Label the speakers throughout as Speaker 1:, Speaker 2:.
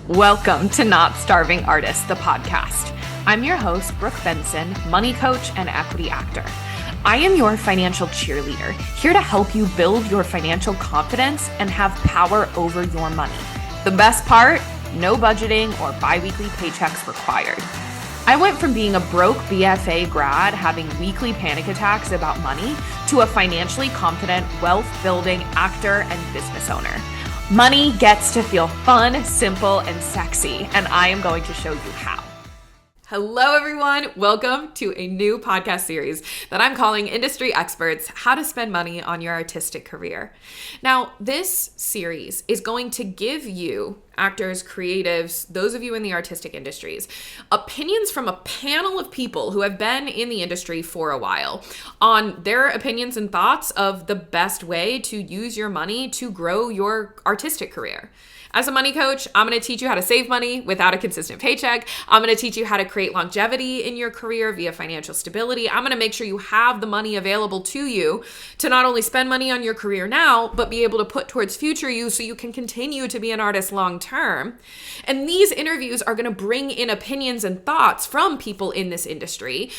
Speaker 1: Welcome to Not Starving Artists, the podcast. I'm your host, Brooke Benson, money coach and equity actor. I am your financial cheerleader, here to help you build your financial confidence and have power over your money. The best part, no budgeting or bi-weekly paychecks required. I went from being a broke BFA grad having weekly panic attacks about money to a financially confident, wealth-building actor and business owner. Money gets to feel fun, simple, and sexy, and I am going to show you how. Hello, everyone. Welcome to a new podcast series that I'm calling Industry Experts, How to Spend Money on Your Artistic Career. Now, this series is going to give you, actors, creatives, those of you in the artistic industries, opinions from a panel of people who have been in the industry for a while on their opinions and thoughts of the best way to use your money to grow your artistic career. As a money coach, I'm going to teach you how to save money without a consistent paycheck. I'm going to teach you how to create longevity in your career via financial stability. I'm going to make sure you have the money available to you to not only spend money on your career now, but be able to put towards future you so you can continue to be an artist long term. And these interviews are going to bring in opinions and thoughts from people in this industry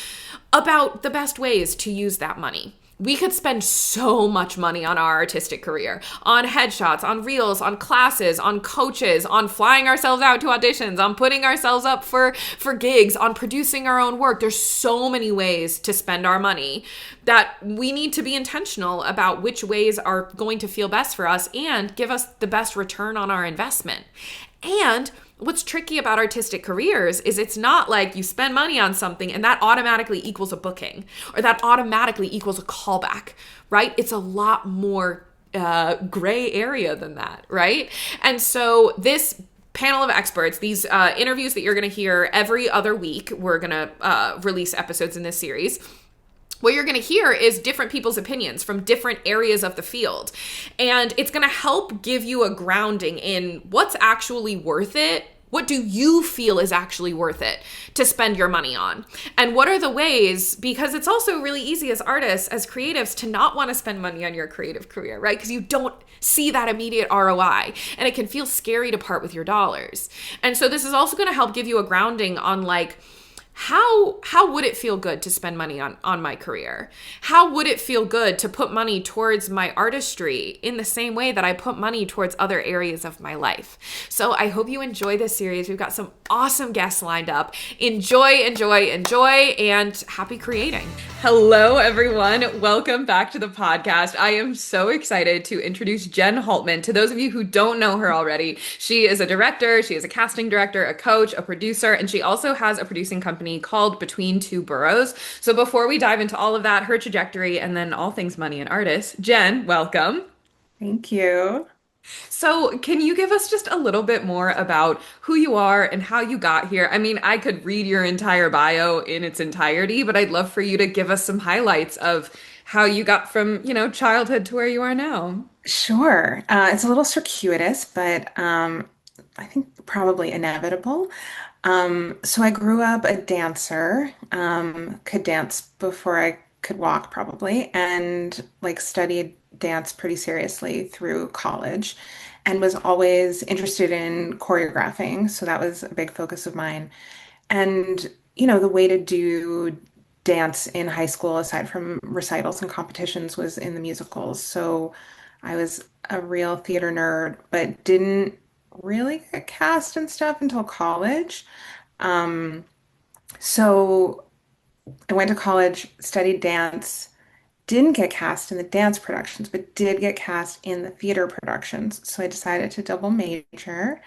Speaker 1: about the best ways to use that money. We could spend so much money on our artistic career, on headshots, on reels, on classes, on coaches, on flying ourselves out to auditions, on putting ourselves up for gigs, on producing our own work. There's so many ways to spend our money that we need to be intentional about which ways are going to feel best for us and give us the best return on our investment. And what's tricky about artistic careers is it's not like you spend money on something and that automatically equals a booking or that automatically equals a callback, right? It's a lot more gray area than that, right? And so this panel of experts, these interviews that you're going to hear every other week, we're going to release episodes in this series. What you're going to hear is different people's opinions from different areas of the field. And it's going to help give you a grounding in what's actually worth it. What do you feel is actually worth it to spend your money on? And what are the ways, because it's also really easy as artists, as creatives, to not want to spend money on your creative career, right? Because you don't see that immediate ROI and it can feel scary to part with your dollars. And so this is also going to help give you a grounding on like, how would it feel good to spend money on my career? How would it feel good to put money towards my artistry in the same way that I put money towards other areas of my life? So I hope you enjoy this series. We've got some awesome guests lined up. Enjoy, and happy creating. Hello, everyone. Welcome back to the podcast. I am so excited to introduce Jenn Haltman. To those of you who don't know her already, she is a director, she is a casting director, a coach, a producer, and she also has a producing company called Between Two Boroughs. So before we dive into all of that, her trajectory, and then all things money and artists, Jenn, welcome.
Speaker 2: Thank you.
Speaker 1: So can you give us just a little bit more about who you are and how you got here? I mean, I could read your entire bio in its entirety, but I'd love for you to give us some highlights of how you got from, childhood to where you are now.
Speaker 2: Sure. It's a little circuitous, but I think probably inevitable. So I grew up a dancer, could dance before I could walk probably, and like studied dance pretty seriously through college and was always interested in choreographing. So that was a big focus of mine. And, the way to do dance in high school, aside from recitals and competitions, was in the musicals. So I was a real theater nerd, but didn't really get cast and stuff until college. Um, so I went to college, studied dance, didn't get cast in the dance productions, but did get cast in the theater productions. So I decided to double major.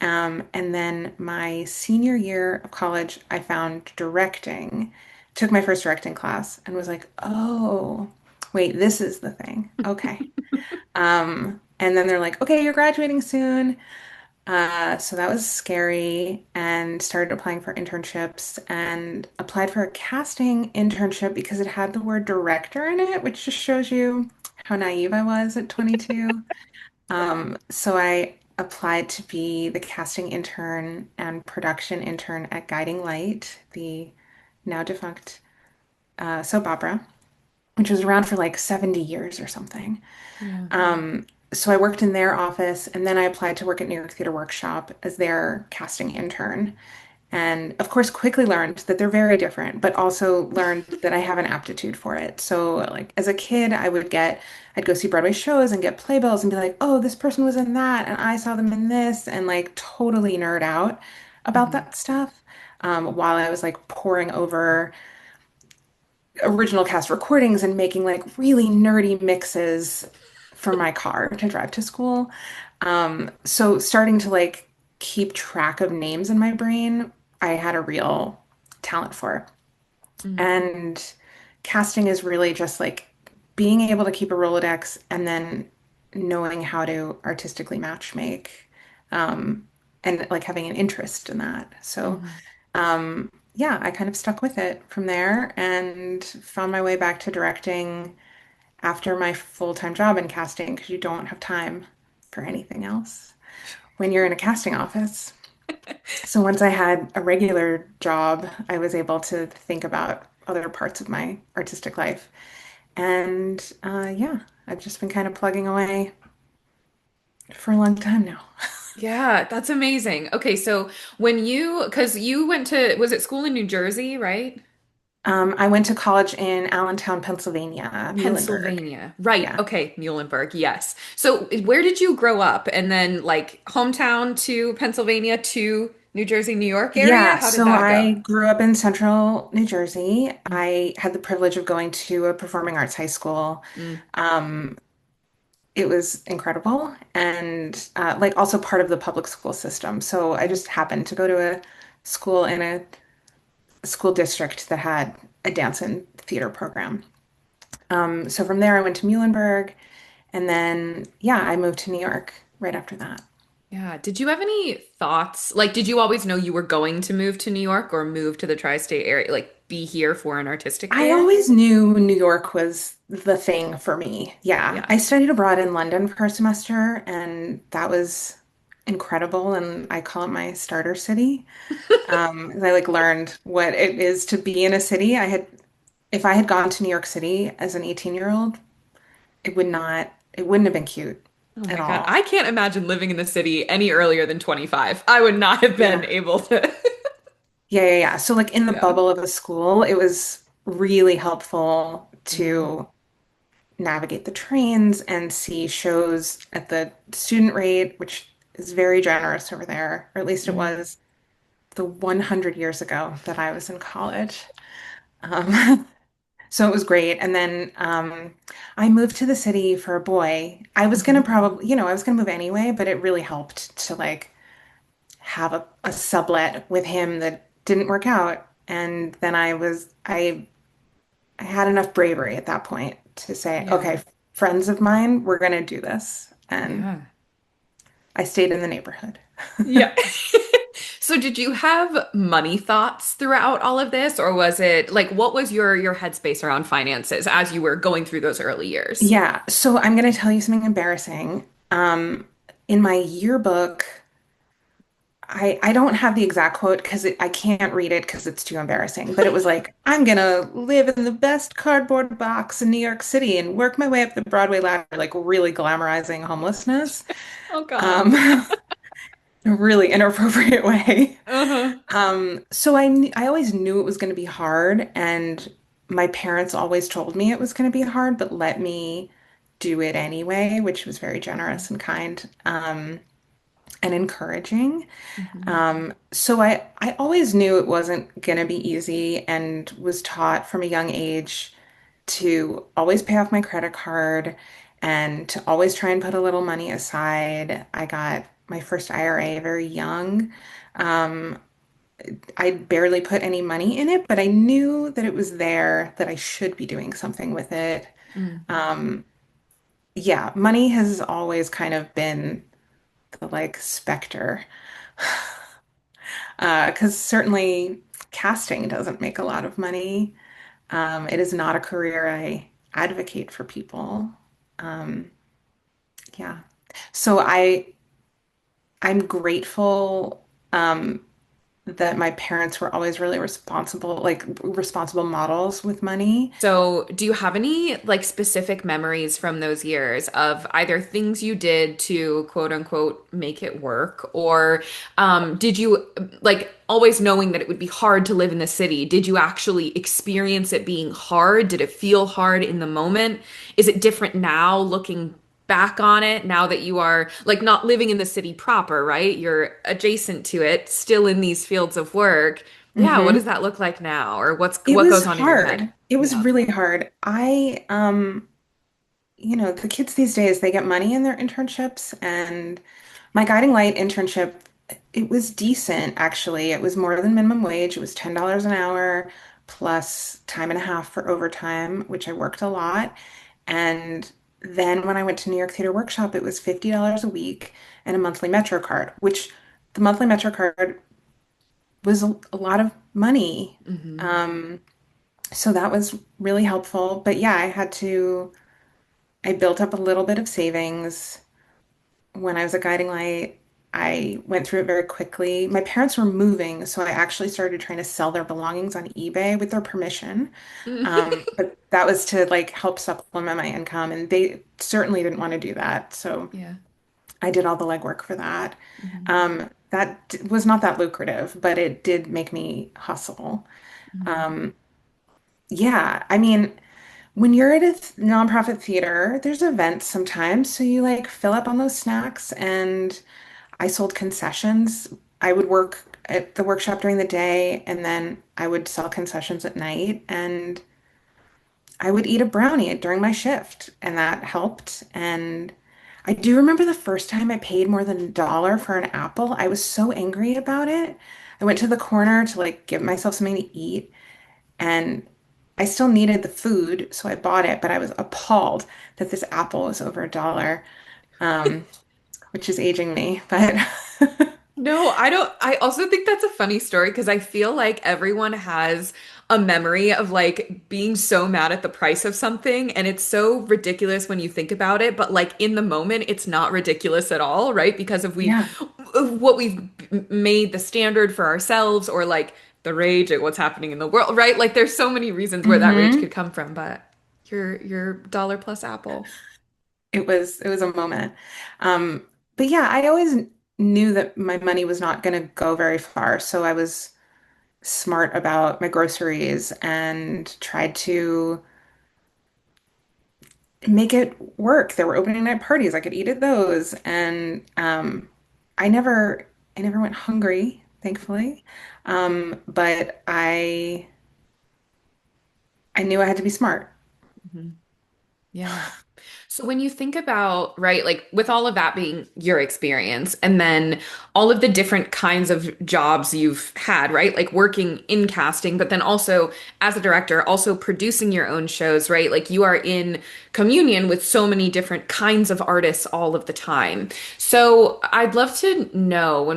Speaker 2: And then my senior year of college, I found directing, took my first directing class and was like, oh, wait, this is the thing. Okay. And then they're like, okay, you're graduating soon. So that was scary and started applying for internships and applied for a casting internship because it had the word director in it, which just shows you how naive I was at 22. So I applied to be the casting intern and production intern at Guiding Light, the now defunct soap opera, which was around for like 70 years or something.
Speaker 1: Yeah.
Speaker 2: So I worked in their office and then I applied to work at New York Theater Workshop as their casting intern. And of course, quickly learned that they're very different, but also learned that I have an aptitude for it. So, like, as a kid, I'd go see Broadway shows and get playbills and be like, oh, this person was in that, and I saw them in this, and like totally nerd out about
Speaker 1: Mhm.
Speaker 2: that stuff while I was like poring over original cast recordings and making like really nerdy mixes for my car to drive to school. So starting to like keep track of names in my brain, I had a real talent for.
Speaker 1: Mhm.
Speaker 2: And casting is really just like being able to keep a Rolodex and then knowing how to artistically match make, and like having an interest in that. So
Speaker 1: Mhm.
Speaker 2: yeah, I kind of stuck with it from there and found my way back to directing after my full-time job in casting because you don't have time for anything else when you're in a casting office. So once I had a regular job, I was able to think about other parts of my artistic life. And yeah, I've just been kind of plugging away for a long time now.
Speaker 1: Yeah, that's amazing. Okay, so because you went to, was it school in New Jersey, right?
Speaker 2: I went to college in Allentown, Pennsylvania, Muhlenberg.
Speaker 1: Pennsylvania. Right.
Speaker 2: Yeah.
Speaker 1: Okay, Muhlenberg. Yes. So where did you grow up? And then like hometown to Pennsylvania to New Jersey, New York area?
Speaker 2: Yeah,
Speaker 1: How did
Speaker 2: so
Speaker 1: that go?
Speaker 2: I grew up in central New Jersey.
Speaker 1: Mm,
Speaker 2: I had the privilege of going to a performing arts high school.
Speaker 1: mm,
Speaker 2: Um, it was incredible and like also part of the public school system. So I just happened to go to a school in a school district that had a dance and theater program. So from there I went to Muhlenberg and then yeah, I moved to New York right after that.
Speaker 1: yeah. Did you have any thoughts? Like, did you always know you were going to move to New York or move to the tri-state area, like be here for an artistic
Speaker 2: I
Speaker 1: career?
Speaker 2: always knew New York was the thing for me. Yeah.
Speaker 1: Yeah.
Speaker 2: I studied abroad in London for a semester, and that was incredible. And I call it my starter city. I like learned what it is to be in a city. If I had gone to New York City as an 18-year-old, it wouldn't have been cute
Speaker 1: Oh
Speaker 2: at
Speaker 1: my God.
Speaker 2: all.
Speaker 1: I can't imagine living in the city any earlier than 25. I would not have been
Speaker 2: Yeah.
Speaker 1: able to.
Speaker 2: Yeah, yeah, yeah. So like in the
Speaker 1: Yeah.
Speaker 2: bubble of a school, it was really helpful
Speaker 1: Mm,
Speaker 2: to navigate the trains and see shows at the student rate, which is very generous over there, or at least it
Speaker 1: mm,
Speaker 2: was the 100 years ago that I was in college. Um, so it was great. And then I moved to the city for a boy. I was gonna
Speaker 1: mhm.
Speaker 2: probably, I was gonna move anyway, but it really helped to like have a sublet with him that didn't work out. And then I had enough bravery at that point to say,
Speaker 1: Yeah.
Speaker 2: okay, friends of mine, we're going to do this. And
Speaker 1: Yeah.
Speaker 2: I stayed in the neighborhood.
Speaker 1: Yeah. So did you have money thoughts throughout all of this, or was it like what was your headspace around finances as you were going through those early years?
Speaker 2: Yeah, so I'm going to tell you something embarrassing. In my yearbook, I don't have the exact quote because I can't read it because it's too embarrassing, but it was like, I'm gonna live in the best cardboard box in New York City and work my way up the Broadway ladder, like really glamorizing homelessness.
Speaker 1: Oh God.
Speaker 2: Um, in a really inappropriate way.
Speaker 1: Uh-huh.
Speaker 2: So I always knew it was going to be hard, and my parents always told me it was going to be hard, but let me do it anyway, which was very generous and kind, and encouraging.
Speaker 1: Mhm.
Speaker 2: So I always knew it wasn't going to be easy, and was taught from a young age to always pay off my credit card and to always try and put a little money aside. I got my first IRA very young. Um, I barely put any money in it, but I knew that it was there, that I should be doing something with it.
Speaker 1: Mm.
Speaker 2: Um, yeah, money has always kind of been the like specter. Because certainly casting doesn't make a lot of money. It is not a career I advocate for people. Um, yeah. So I'm grateful. that my parents were always really responsible, like responsible models with money.
Speaker 1: So, do you have any like specific memories from those years of either things you did to quote unquote make it work, or did you like always knowing that it would be hard to live in the city? Did you actually experience it being hard? Did it feel hard in the moment? Is it different now looking back on it now that you are like not living in the city proper, right? You're adjacent to it, still in these fields of work. Yeah, what does
Speaker 2: Hmm.
Speaker 1: that look like now? Or
Speaker 2: It
Speaker 1: what
Speaker 2: was
Speaker 1: goes on in your head?
Speaker 2: hard. It was
Speaker 1: Yeah.
Speaker 2: really hard. The kids these days, they get money in their internships, and my guiding light internship, it was decent actually. It was more than minimum wage. It was $10 an hour plus time and a half for overtime, which I worked a lot. And then when I went to New York Theater Workshop, it was $50 a week and a monthly Metro card, which the monthly Metro card was a lot of money.
Speaker 1: Hmm.
Speaker 2: Um, so that was really helpful. But yeah, I built up a little bit of savings when I was a guiding light. I went through it very quickly. My parents were moving, so I actually started trying to sell their belongings on eBay with their permission. But that was to like help supplement my income, and they certainly didn't want to do that. So
Speaker 1: Yeah.
Speaker 2: I did all the legwork for that.
Speaker 1: Hmm.
Speaker 2: Was not that lucrative, but it did make me hustle.
Speaker 1: Hmm.
Speaker 2: Um, yeah, I mean, when you're at a nonprofit theater, there's events sometimes, so you like fill up on those snacks. And I sold concessions. I would work at the workshop during the day, and then I would sell concessions at night. And I would eat a brownie during my shift, and that helped. And I do remember the first time I paid more than $1 for an apple. I was so angry about it. I went to the corner to like give myself something to eat, and I still needed the food, so I bought it, but I was appalled that this apple was over $1, um, which is aging me. But
Speaker 1: No, I don't. I also think that's a funny story because I feel like everyone has a memory of like being so mad at the price of something, and it's so ridiculous when you think about it, but like in the moment, it's not ridiculous at all, right? Because
Speaker 2: yeah.
Speaker 1: of what we've made the standard for ourselves, or like the rage at what's happening in the world, right? Like there's so many reasons where that rage
Speaker 2: Hmm.
Speaker 1: could come from, but your dollar plus apple.
Speaker 2: It was a moment. Um, but yeah, I always knew that my money was not going to go very far, so I was smart about my groceries and tried to make it work. There were opening night parties. I could eat at those, and I never, I never went hungry, thankfully. But I knew I had to be smart.
Speaker 1: Mhm. Yeah. So when you think about, right, like with all of that being your experience and then all of the different kinds of jobs you've had, right? Like working in casting, but then also as a director, also producing your own shows, right? Like you are in communion with so many different kinds of artists all of the time. So I'd love to know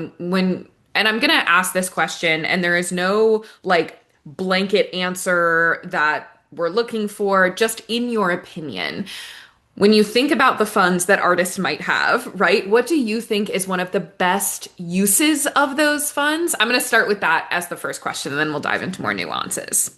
Speaker 1: and I'm gonna ask this question, and there is no like blanket answer that we're looking for, just in your opinion. When you think about the funds that artists might have, right? What do you think is one of the best uses of those funds? I'm going to start with that as the first question, and then we'll dive into more nuances.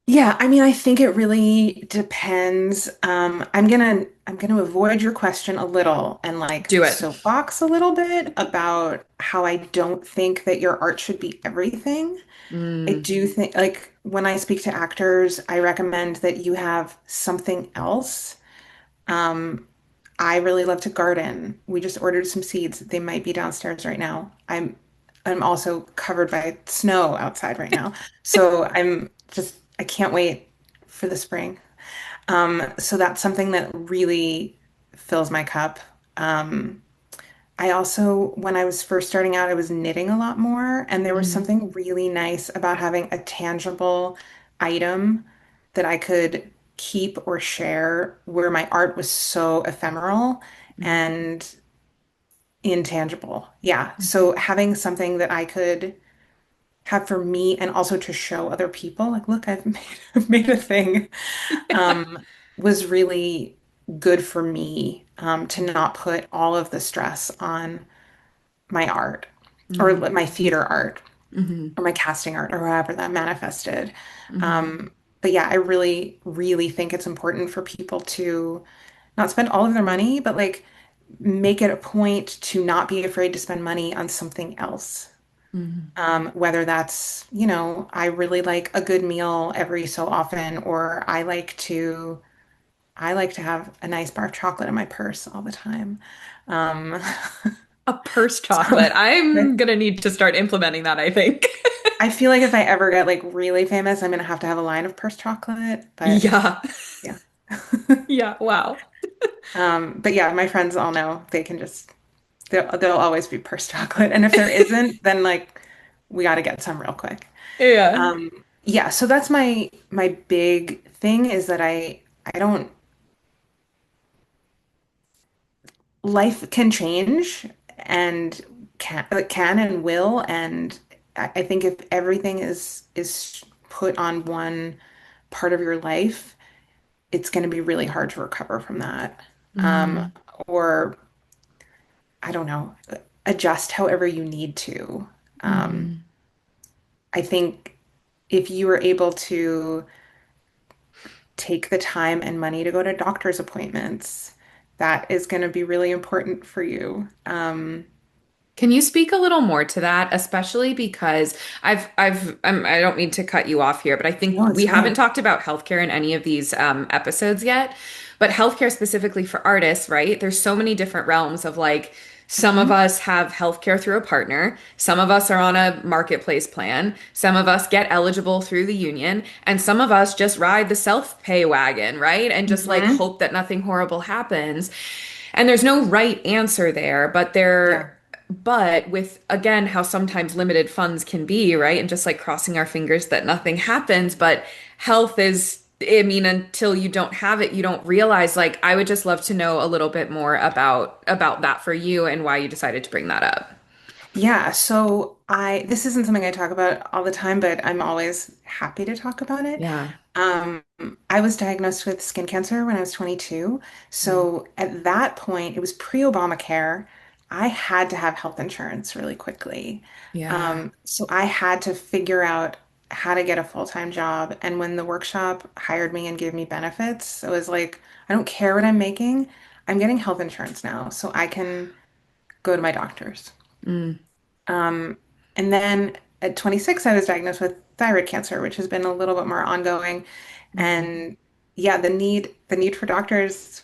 Speaker 2: Yeah, I mean, I think it really depends. I'm gonna avoid your question a little and like
Speaker 1: Do it.
Speaker 2: soapbox a little bit about how I don't think that your art should be everything. I
Speaker 1: Mm,
Speaker 2: do think, like, when I speak to actors, I recommend that you have something else. Um, I really love to garden. We just ordered some seeds. They might be downstairs right now. I'm also covered by snow outside right now. So I can't wait for the spring. So that's something that really fills my cup. Um, I also, when I was first starting out, I was knitting a lot more, and there was
Speaker 1: mm,
Speaker 2: something really nice about having a tangible item that I could keep or share, where my art was so ephemeral
Speaker 1: mm,
Speaker 2: and intangible. Yeah.
Speaker 1: mhm.
Speaker 2: So having something that I could have for me and also to show other people, like, look, I've made a thing,
Speaker 1: Yeah.
Speaker 2: was really good for me, to
Speaker 1: Mm,
Speaker 2: not put all of the stress on my art or
Speaker 1: mm,
Speaker 2: my theater art.
Speaker 1: Hmm.
Speaker 2: or my casting art or however that manifested.
Speaker 1: Hmm.
Speaker 2: Um, but yeah, I really, really think it's important for people to not spend all of their money, but like make it a point to not be afraid to spend money on something else.
Speaker 1: Hmm.
Speaker 2: Whether that's, I really like a good meal every so often, or I like to have a nice bar of chocolate in my purse all the time. Um,
Speaker 1: A purse
Speaker 2: so
Speaker 1: chocolate. I'm gonna need to start implementing that, I think.
Speaker 2: I feel like if I ever get like really famous, I'm gonna have to have a line of purse chocolate. But
Speaker 1: Yeah.
Speaker 2: yeah.
Speaker 1: Yeah. Wow.
Speaker 2: But yeah, my friends all know they can just there'll always be purse chocolate. And if there isn't, then like we got to get some real quick.
Speaker 1: Yeah.
Speaker 2: Yeah, so that's my big thing is that I don't life can change and can and will, and I think if everything is put on one part of your life, it's going to be really hard to recover from that. Um,
Speaker 1: Mm,
Speaker 2: or I don't know, adjust however you need to. Um,
Speaker 1: mhm.
Speaker 2: I think if you are able to take the time and money to go to doctor's appointments, that is going to be really important for you.
Speaker 1: Can you speak a little more to that, especially because I don't mean to cut you off here, but I think
Speaker 2: No, it's
Speaker 1: we haven't
Speaker 2: fine.
Speaker 1: talked about healthcare in any of these episodes yet. But healthcare specifically for artists, right? There's so many different realms of like, some of
Speaker 2: Mhm.
Speaker 1: us have healthcare through a partner, some of us are on a marketplace plan, some of us get eligible through the union, and some of us just ride the self-pay wagon, right? And just like
Speaker 2: Mhm.
Speaker 1: hope that nothing horrible happens. And there's no right answer there, but with again how sometimes limited funds can be, right? And just like crossing our fingers that nothing happens, but health is, I mean, until you don't have it, you don't realize. Like, I would just love to know a little bit more about that for you and why you decided to bring that up.
Speaker 2: Yeah, so this isn't something I talk about all the time, but I'm always happy to talk about it.
Speaker 1: Yeah.
Speaker 2: Um, I was diagnosed with skin cancer when I was 22.
Speaker 1: Mm.
Speaker 2: So at that point, it was pre-Obamacare. I had to have health insurance really quickly.
Speaker 1: Yeah.
Speaker 2: So I had to figure out how to get a full-time job. And when the workshop hired me and gave me benefits, it was like, I don't care what I'm making. I'm getting health insurance now, so I can go to my doctors.
Speaker 1: Mm.
Speaker 2: Um, and then at 26, I was diagnosed with thyroid cancer, which has been a little bit more ongoing.
Speaker 1: Mm.
Speaker 2: And yeah, the need for doctors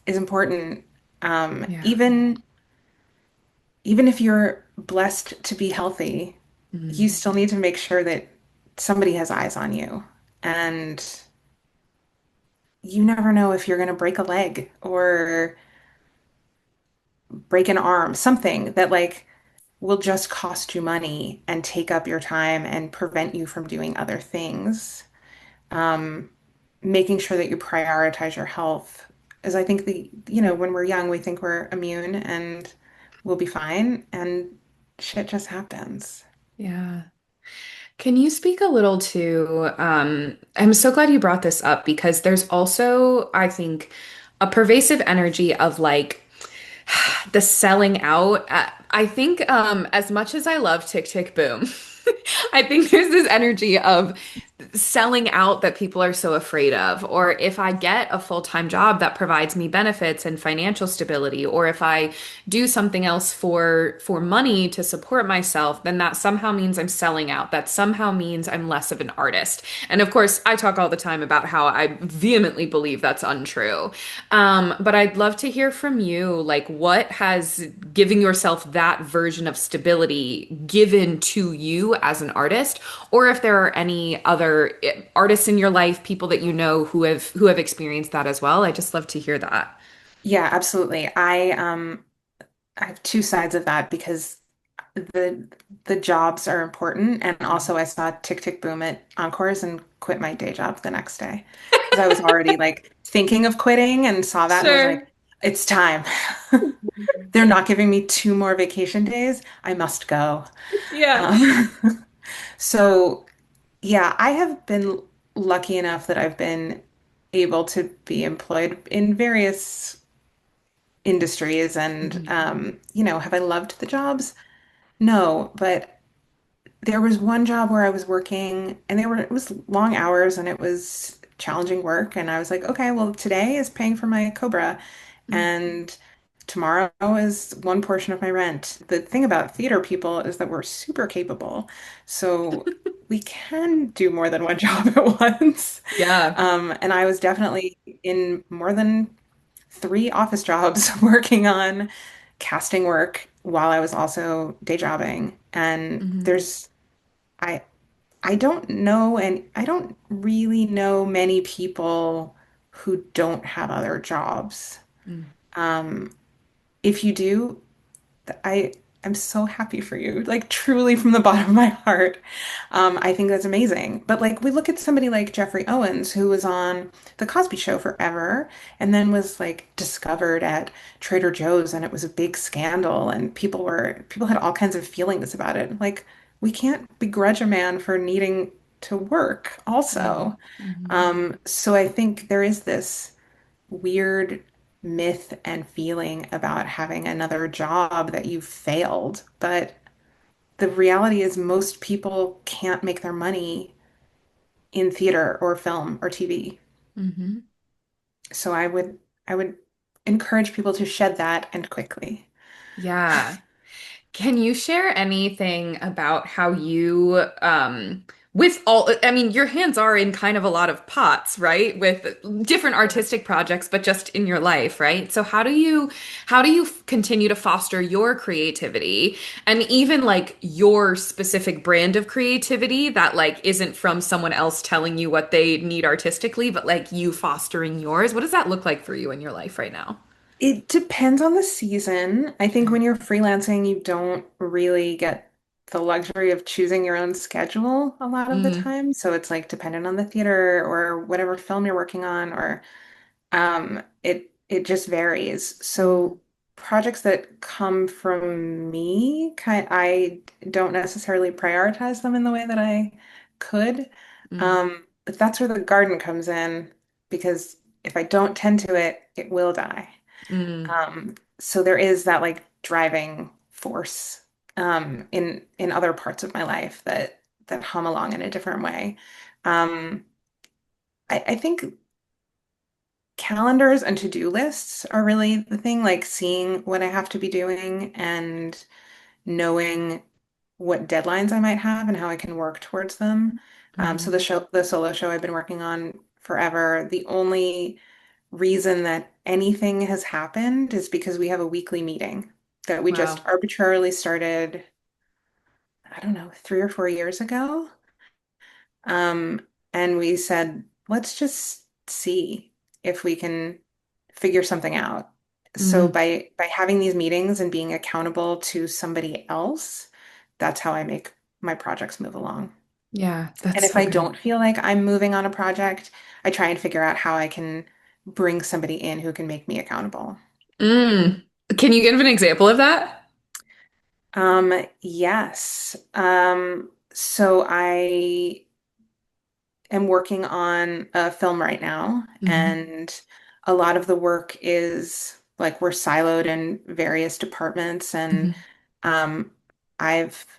Speaker 2: is important. Um,
Speaker 1: Yeah.
Speaker 2: even even if you're blessed to be healthy, you
Speaker 1: Mm.
Speaker 2: still need to make sure that somebody has eyes on you. And you never know if you're going to break a leg or break an arm, something that like will just cost you money and take up your time and prevent you from doing other things. Um, Making sure that you prioritize your health is, I think, when we're young, we think we're immune and we'll be fine, and shit just happens.
Speaker 1: Yeah. Can you speak a little to, I'm so glad you brought this up because there's also, I think, a pervasive energy of like the selling out. I think, as much as I love Tick Tick Boom, I think there's this energy of selling out that people are so afraid of. Or if I get a full-time job that provides me benefits and financial stability, or if I do something else for money to support myself, then that somehow means I'm selling out. That somehow means I'm less of an artist. And of course, I talk all the time about how I vehemently believe that's untrue. But I'd love to hear from you, like what has giving yourself that version of stability given to you as an artist, or if there are any other artists in your life, people that you know who have experienced that as well. I just love to hear that.
Speaker 2: Yeah, absolutely. I have two sides of that because the the jobs are important, and also I saw Tick Tick Boom at Encores and quit my day job the next day because I was already like thinking of quitting and saw that and was
Speaker 1: Sure.
Speaker 2: like, it's time. They're not giving me two more vacation days. I must go.
Speaker 1: Yeah.
Speaker 2: Um, so yeah, I have been lucky enough that I've been able to be employed in various industries, and
Speaker 1: Mhm.
Speaker 2: have I loved the jobs? No, but there was one job where I was working and it was long hours and it was challenging work. And I was like, okay, well, today is paying for my Cobra and tomorrow is one portion of my rent. The thing about theater people is that we're super capable. So we can do more than one job at once.
Speaker 1: Yeah.
Speaker 2: And I was definitely in more than three office jobs working on casting work while I was also day jobbing. And
Speaker 1: Hmm.
Speaker 2: I, I don't know, and I don't really know many people who don't have other jobs. Um, if you do, I I'm so happy for you, like truly from the bottom of my heart. I think that's amazing. But like we look at somebody like Jeffrey Owens, who was on The Cosby Show forever, and then was like discovered at Trader Joe's, and it was a big scandal, and people had all kinds of feelings about it. Like we can't begrudge a man for needing to work also.
Speaker 1: Hmm.
Speaker 2: So I think there is this weird myth and feeling about having another job that you failed. But the reality is most people can't make their money in theater or film or TV.
Speaker 1: Hmm.
Speaker 2: So I would encourage people to shed that and quickly.
Speaker 1: Yeah. Can you share anything about how you, with all, I mean, your hands are in kind of a lot of pots, right? With different artistic projects, but just in your life, right? So how do you continue to foster your creativity and even like your specific brand of creativity that like isn't from someone else telling you what they need artistically, but like you fostering yours? What does that look like for you in your life right now?
Speaker 2: It depends on the season. I think
Speaker 1: Okay.
Speaker 2: when you're freelancing, you don't really get the luxury of choosing your own schedule a lot of the
Speaker 1: Mm,
Speaker 2: time. So it's like dependent on the theater or whatever film you're working on or it just varies.
Speaker 1: mm,
Speaker 2: So projects that come from me, I don't necessarily prioritize them in the way that I could.
Speaker 1: mm,
Speaker 2: But that's where the garden comes in because if I don't tend to it, it will die.
Speaker 1: mm.
Speaker 2: So there is that like driving force in other parts of my life that hum along in a different way. Um, I think calendars and to-do lists are really the thing, like seeing what I have to be doing and knowing what deadlines I might have and how I can work towards them. So
Speaker 1: Mhm.
Speaker 2: the solo show I've been working on forever, the only reason that anything has happened is because we have a weekly meeting that we just
Speaker 1: Wow.
Speaker 2: arbitrarily started, I don't know, 3 or 4 years ago. Um, and we said, let's just see if we can figure something out. So
Speaker 1: Mm.
Speaker 2: by having these meetings and being accountable to somebody else, that's how I make my projects move along.
Speaker 1: Yeah,
Speaker 2: And
Speaker 1: that's
Speaker 2: if
Speaker 1: so
Speaker 2: I
Speaker 1: good.
Speaker 2: don't feel like I'm moving on a project, I try and figure out how I can bring somebody in who can make me accountable.
Speaker 1: Mm. Can you give an example of that?
Speaker 2: Yes. So I am working on a film right now,
Speaker 1: Hmm.
Speaker 2: and a lot of the work is like we're siloed in various departments, and
Speaker 1: Hmm.
Speaker 2: um,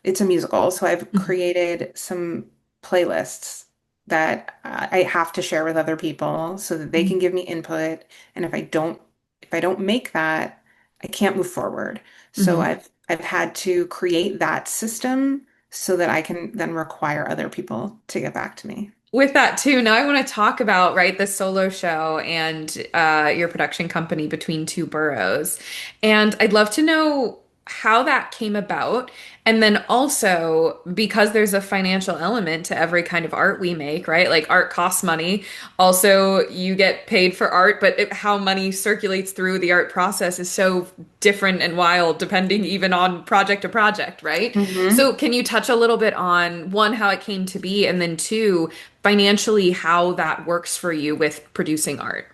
Speaker 2: it's a musical, so I've
Speaker 1: Hmm.
Speaker 2: created some playlists that I have to share with other people so that they can give me input, and if I don't make that, I can't move forward. So
Speaker 1: Hmm.
Speaker 2: I've had to create that system so that I can then require other people to get back to me.
Speaker 1: With that too, now I want to talk about, right, the solo show and your production company Between Two Boroughs. And I'd love to know how that came about. And then also, because there's a financial element to every kind of art we make, right? Like art costs money. Also, you get paid for art, but how money circulates through the art process is so different and wild depending even on project to project, right?
Speaker 2: Hmm.
Speaker 1: So, can you touch a little bit on one, how it came to be, and then two, financially how that works for you with producing art?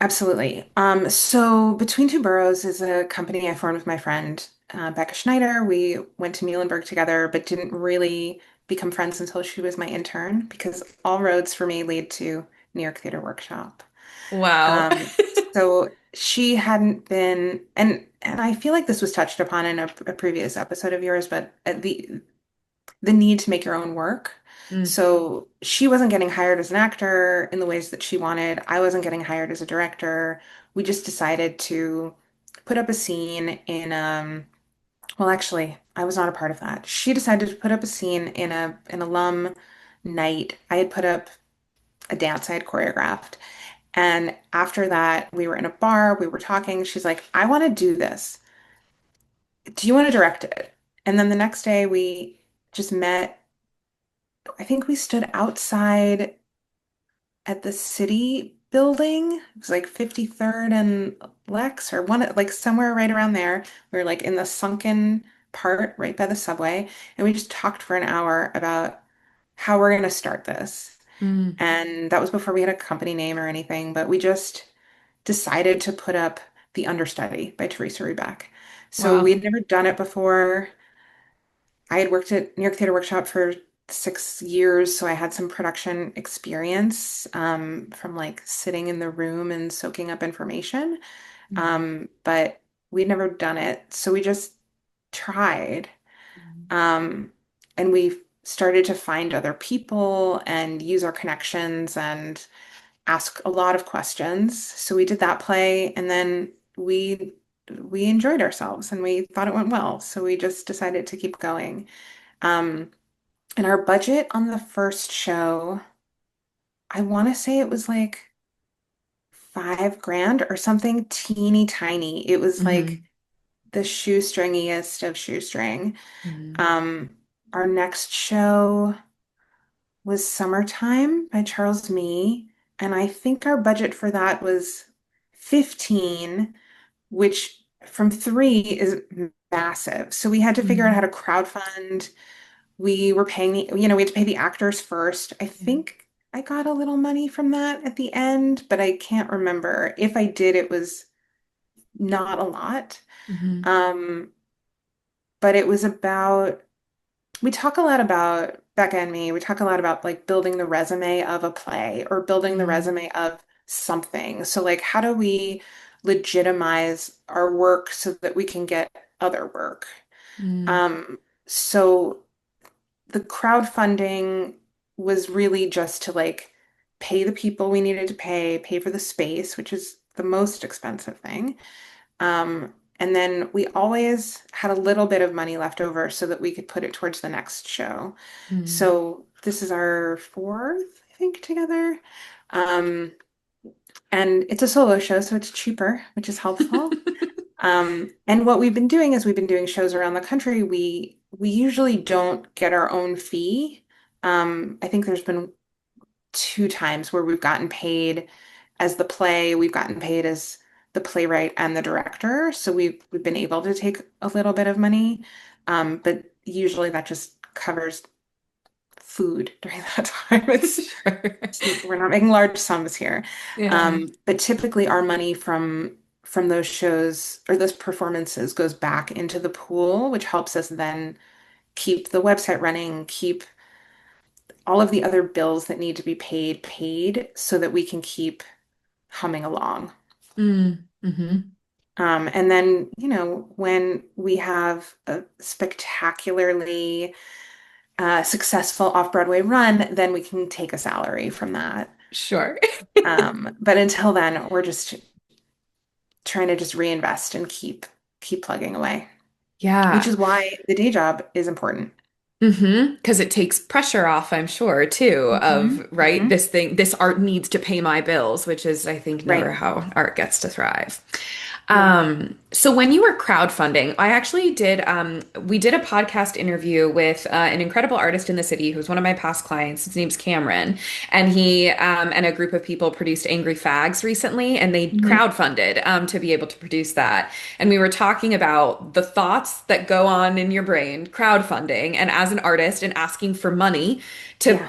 Speaker 2: Absolutely. So Between Two Boroughs is a company I formed with my friend Becca Schneider. We went to Muhlenberg together, but didn't really become friends until she was my intern because all roads for me lead to New York Theater Workshop.
Speaker 1: Wow.
Speaker 2: Um, so she hadn't been, and I feel like this was touched upon in a previous episode of yours, but the need to make your own work.
Speaker 1: Mm.
Speaker 2: So she wasn't getting hired as an actor in the ways that she wanted. I wasn't getting hired as a director. We just decided to put up a scene in well, actually, I was not a part of that. She decided to put up a scene in a an alum night. I had put up a dance I had choreographed. And after that, we were in a bar, we were talking. She's like, I want to do this. Do you want to direct it? And then the next day, we just met. I think we stood outside at the city building. It was like 53rd and Lex or one, like somewhere right around there. We were like in the sunken part right by the subway. And we just talked for an hour about how we're going to start this.
Speaker 1: Mm.
Speaker 2: And that was before we had a company name or anything, but we just decided to put up The Understudy by Teresa Rebeck. So we
Speaker 1: Wow.
Speaker 2: had never done it before. I had worked at New York Theater Workshop for 6 years, so I had some production experience from like sitting in the room and soaking up information.
Speaker 1: Mm.
Speaker 2: But we'd never done it, so we just tried.
Speaker 1: Mm.
Speaker 2: Um, and we started to find other people and use our connections and ask a lot of questions. So we did that play, and then we enjoyed ourselves and we thought it went well. So we just decided to keep going. Um, and our budget on the first show, I want to say it was like 5 grand or something teeny tiny. It was like
Speaker 1: Mhm.
Speaker 2: the shoestringiest of shoestring.
Speaker 1: Mhm.
Speaker 2: Um, our next show was Summertime by Charles Mee, and I think our budget for that was 15, which from three is massive. So we had to figure out how to
Speaker 1: Mhm.
Speaker 2: crowdfund. We were paying we had to pay the actors first. I
Speaker 1: Yeah.
Speaker 2: think I got a little money from that at the end, but I can't remember. If I did, it was not a lot.
Speaker 1: Mhm.
Speaker 2: Um, but it was about, we talk a lot about, Becca and me, we talk a lot about like building the resume of a play or building the
Speaker 1: Mm.
Speaker 2: resume of something. So like how do we legitimize our work so that we can get other work?
Speaker 1: Mm.
Speaker 2: So the crowdfunding was really just to like pay the people we needed to pay for the space, which is the most expensive thing. And then we always had a little bit of money left over so that we could put it towards the next show.
Speaker 1: Mm.
Speaker 2: So this is our fourth, I think, together. Um, and it's a solo show, so it's cheaper, which is helpful. And what we've been doing is we've been doing shows around the country. We usually don't get our own fee. I think there's been 2 times where we've gotten paid as the play, we've gotten paid as the playwright and the director. So we've been able to take a little bit of money. But usually that just covers food during that time.
Speaker 1: Sure.
Speaker 2: We're not making large sums here.
Speaker 1: Yeah.
Speaker 2: But typically our money from those shows or those performances goes back into the pool, which helps us then keep the website running, keep all of the other bills that need to be paid so that we can keep humming along.
Speaker 1: Mm. Mhm.
Speaker 2: And then, when we have a spectacularly successful off-Broadway run, then we can take a salary from that.
Speaker 1: Sure.
Speaker 2: But until then, we're just trying to just reinvest and keep plugging away, which
Speaker 1: Yeah.
Speaker 2: is why the day job is important.
Speaker 1: Because it takes pressure off, I'm sure, too,
Speaker 2: Hmm.
Speaker 1: of, right,
Speaker 2: Hmm.
Speaker 1: this art needs to pay my bills, which is, I think, never
Speaker 2: Right.
Speaker 1: how art gets to thrive.
Speaker 2: Yeah.
Speaker 1: So when you were crowdfunding, I actually we did a podcast interview with an incredible artist in the city who's one of my past clients. His name's Cameron, and he and a group of people produced Angry Fags recently, and they
Speaker 2: Hmm.
Speaker 1: crowdfunded to be able to produce that. And we were talking about the thoughts that go on in your brain, crowdfunding, and as an artist and asking for money to
Speaker 2: Yeah.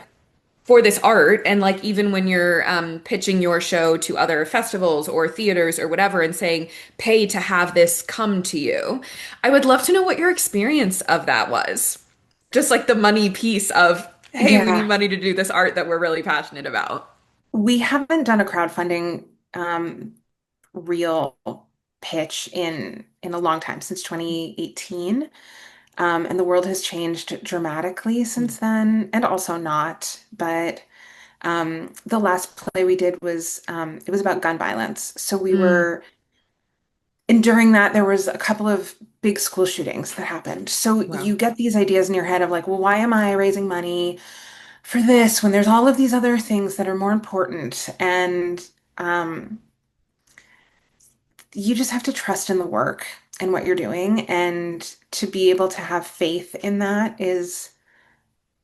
Speaker 1: for this art and like even when you're pitching your show to other festivals or theaters or whatever and saying pay to have this come to you, I would love to know what your experience of that was, just like the money piece of hey, we need
Speaker 2: Yeah.
Speaker 1: money to do this art that we're really passionate about.
Speaker 2: We haven't done a crowdfunding real pitch in a long time, since 2018. And the world has changed dramatically
Speaker 1: Mm.
Speaker 2: since then, and also not. But the last play we did was it was about gun violence. So we
Speaker 1: Mm.
Speaker 2: were, and during that, there was a couple of big school shootings that happened. So
Speaker 1: Wow.
Speaker 2: you get these ideas in your head of like, well, why am I raising money for this when there's all of these other things that are more important? And um, you just have to trust in the work and what you're doing. And to be able to have faith in that is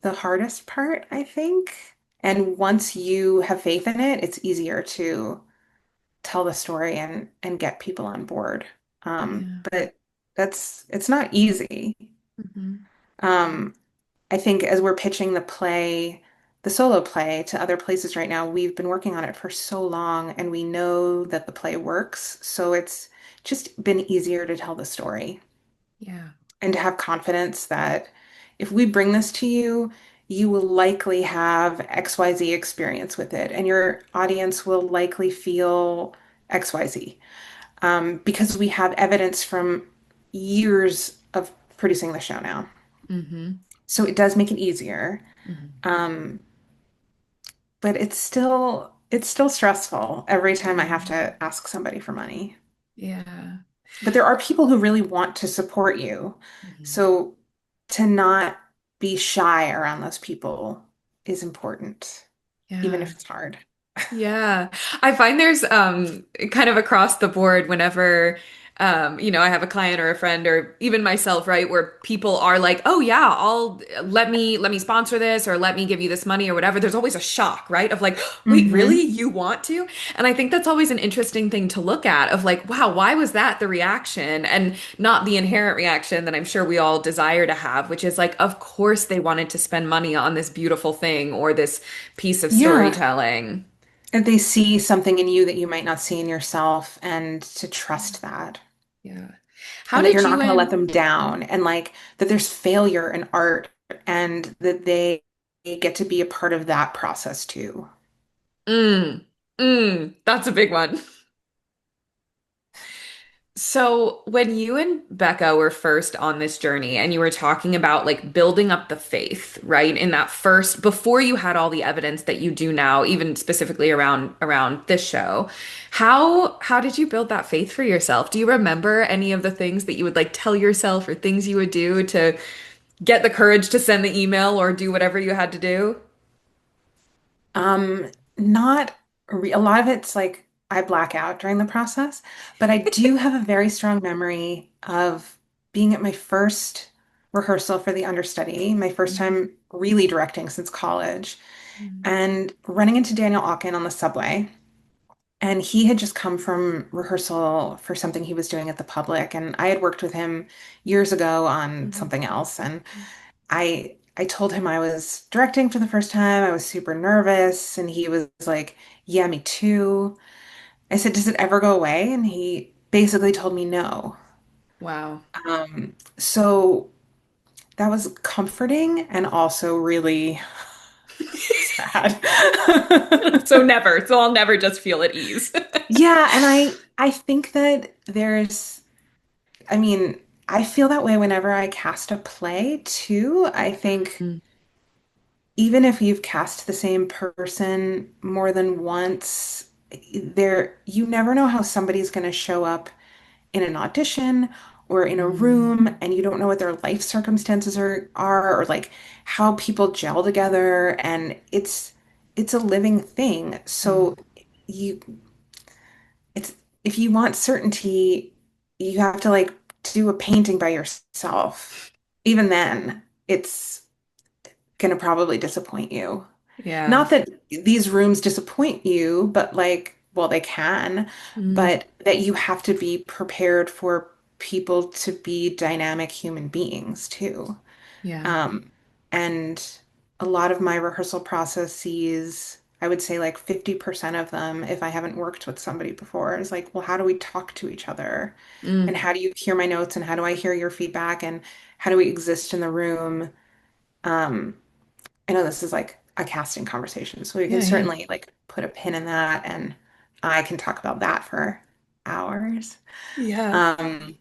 Speaker 2: the hardest part, I think. And once you have faith in it, it's easier to tell the story and get people on board.
Speaker 1: Yeah.
Speaker 2: But it's not easy.
Speaker 1: Hmm.
Speaker 2: Um, I think as we're pitching the play, the solo play to other places right now, we've been working on it for so long and we know that the play works. So it's just been easier to tell the story
Speaker 1: Yeah.
Speaker 2: and to have confidence that if we bring this to you, you will likely have XYZ experience with it, and your audience will likely feel XYZ because we have evidence from years of producing the show now.
Speaker 1: Hmm.
Speaker 2: So it does make it easier.
Speaker 1: Hmm.
Speaker 2: Um, but it's still stressful every time I have
Speaker 1: Yeah.
Speaker 2: to ask somebody for money.
Speaker 1: Yeah.
Speaker 2: But there are people who really want to support you.
Speaker 1: Hmm.
Speaker 2: So to not be shy around those people is important, even
Speaker 1: Yeah.
Speaker 2: if it's hard.
Speaker 1: Yeah. I find there's kind of across the board whenever I have a client or a friend or even myself, right, where people are like, "Oh yeah, I'll let me sponsor this or let me give you this money or whatever." There's always a shock, right? Of like, "Wait, really?
Speaker 2: Hmm.
Speaker 1: You want to?" And I think that's always an interesting thing to look at of like, "Wow, why was that the reaction and not the inherent reaction that I'm sure we all desire to have, which is like, of course they wanted to spend money on this beautiful thing or this piece of
Speaker 2: Yeah.
Speaker 1: storytelling."
Speaker 2: If they see something in you that you might not see in yourself, and to trust that,
Speaker 1: Yeah. How
Speaker 2: and that you're
Speaker 1: did
Speaker 2: not
Speaker 1: you
Speaker 2: going to let
Speaker 1: and
Speaker 2: them down, and like that there's failure in art, and that they get to be a part of that process too.
Speaker 1: mm, that's a big one. So when you and Becca were first on this journey and you were talking about like building up the faith, right? In that first before you had all the evidence that you do now, even specifically around this show, how did you build that faith for yourself? Do you remember any of the things that you would like tell yourself or things you would do to get the courage to send the email or do whatever you had to do?
Speaker 2: Not a lot of it's like I black out during the process, but I do have a very strong memory of being at my first rehearsal for the understudy, my first
Speaker 1: Mhm.
Speaker 2: time really directing since college,
Speaker 1: Mhm.
Speaker 2: and running into Daniel Auken on the subway. And he had just come from rehearsal for something he was doing at the Public, and I had worked with him years ago on
Speaker 1: Mhm.
Speaker 2: something else, and I told him I was directing for the first time. I was super nervous, and he was like, "Yeah, me too." I said, "Does it ever go away?" And he basically told me no.
Speaker 1: Wow.
Speaker 2: So that was comforting and also really sad.
Speaker 1: So never. So I'll never just feel at ease.
Speaker 2: Yeah, and I think that I mean, I feel that way whenever I cast a play too. I think
Speaker 1: Mm,
Speaker 2: even if you've cast the same person more than once, you never know how somebody's going to show up in an audition or in a
Speaker 1: mm,
Speaker 2: room, and you don't know what their life circumstances are or like how people gel together, and it's a living thing. So
Speaker 1: mm.
Speaker 2: you it's if you want certainty, you have to like do a painting by yourself. Even then, it's going to probably disappoint you.
Speaker 1: Yeah.
Speaker 2: Not that these rooms disappoint you, but like, well, they can,
Speaker 1: Mm,
Speaker 2: but that you have to be prepared for people to be dynamic human beings too.
Speaker 1: yeah.
Speaker 2: Um, and a lot of my rehearsal processes, I would say like 50% of them, if I haven't worked with somebody before, is like, well, how do we talk to each other? And
Speaker 1: Mm,
Speaker 2: how do you hear my notes? And how do I hear your feedback? And how do we exist in the room? Um, I know this is like a casting conversation, so we can
Speaker 1: yeah, yeah.
Speaker 2: certainly like put a pin in that, and I can talk about that for hours.
Speaker 1: Yeah.
Speaker 2: Um,